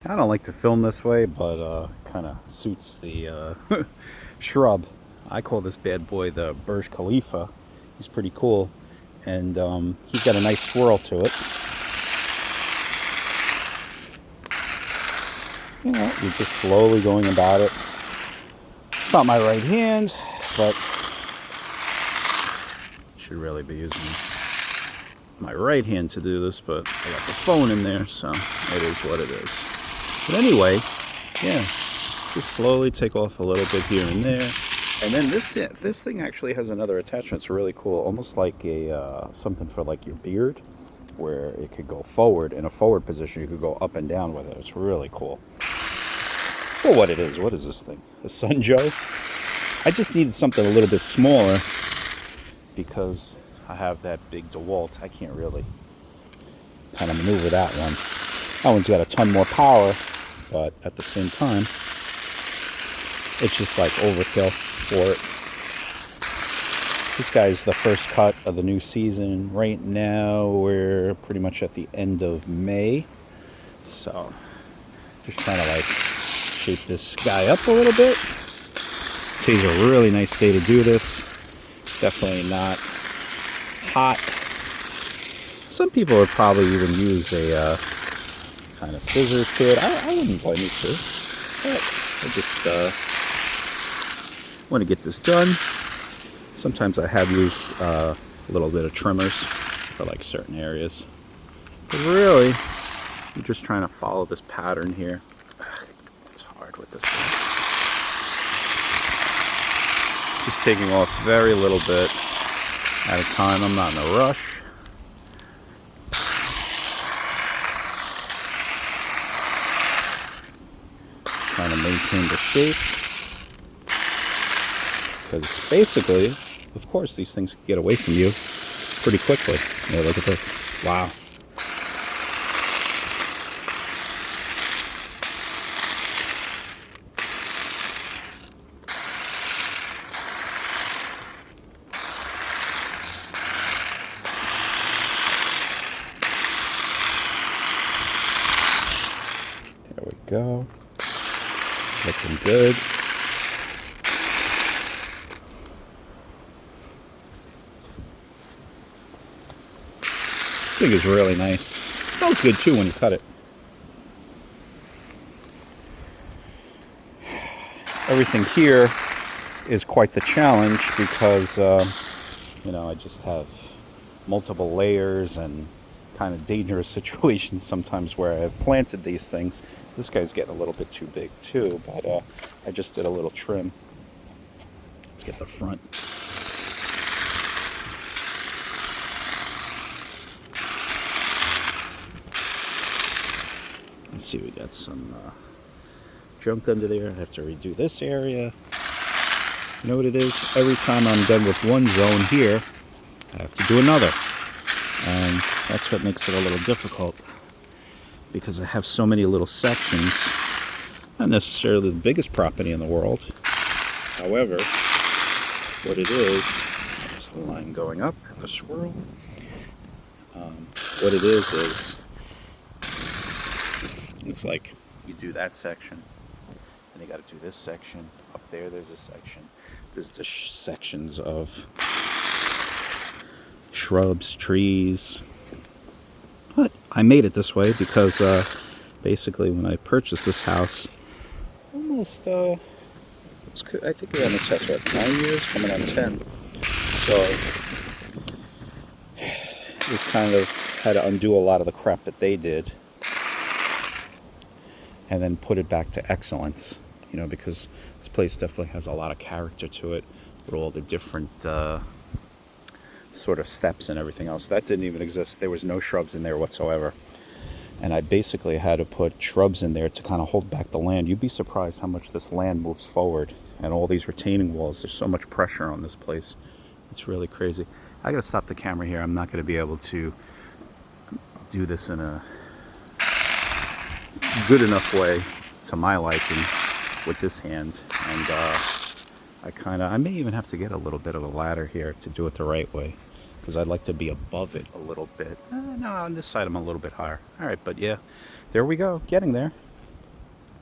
I don't like to film this way, but kind of suits the shrub. I call this bad boy the Burj Khalifa. He's pretty cool, and he's got a nice swirl to it. You know, you're just slowly going about it. It's not my right hand, but I should really be using my right hand to do this, but I got the phone in there, so it is what it is. But anyway, yeah, just slowly take off a little bit here and there. And then this thing actually has another attachment. It's really cool, almost like a something for like your beard, where it could go forward. In a forward position, you could go up and down with it. It's really cool. For what it is. What is this thing? A Sunjo? I just needed something a little bit smaller because I have that big DeWalt. I can't really kind of maneuver that one. That one's got a ton more power, but at the same time, it's just like overkill for it. This guy's the first cut of the new season. Right now, we're pretty much at the end of May. So, just trying to like shape this guy up a little bit. Today's a really nice day to do this. Definitely not hot. Some people would probably even use a kind of scissors to it. I wouldn't blame you too. But I just want to get this done. Sometimes I have used a little bit of trimmers for like certain areas. But really, I'm just trying to follow this pattern here. It's hard with this one. Just taking off very little bit at a time. I'm not in a rush. Trying to maintain the shape. Because basically, of course, these things can get away from you pretty quickly. Yeah, look at this. Wow. There we go. Looking good. This thing is really nice. It smells good too when you cut it. Everything here is quite the challenge because, you know, I just have multiple layers and kind of dangerous situations sometimes where I have planted these things. This guy's getting a little bit too big too, but I just did a little trim. Let's get the front. Let's see, we got some junk under there. I have to redo this area. You know what it is? Every time I'm done with one zone here, I have to do another. And that's what makes it a little difficult, because I have so many little sections. Not necessarily the biggest property in the world. However, what it is the line going up, the swirl. What it is it's like you do that section, and you got to do this section. Up there's a section. There's the sections of shrubs, trees. But I made it this way because basically when I purchased this house, almost, I think we owned this house, what, 9 years? Coming on 10. So, just kind of had to undo a lot of the crap that they did and then put it back to excellence, you know, because this place definitely has a lot of character to it with all the different sort of steps and everything else. That didn't even exist. There was no shrubs in there whatsoever. And I basically had to put shrubs in there to kind of hold back the land. You'd be surprised how much this land moves forward. And all these retaining walls, there's so much pressure on this place. It's really crazy. I gotta stop the camera here. I'm not gonna be able to do this in a good enough way to my liking with this hand. And I may even have to get a little bit of a ladder here to do it the right way, because I'd like to be above it a little bit. No, on this side I'm a little bit higher. All right, but yeah, there we go, getting there.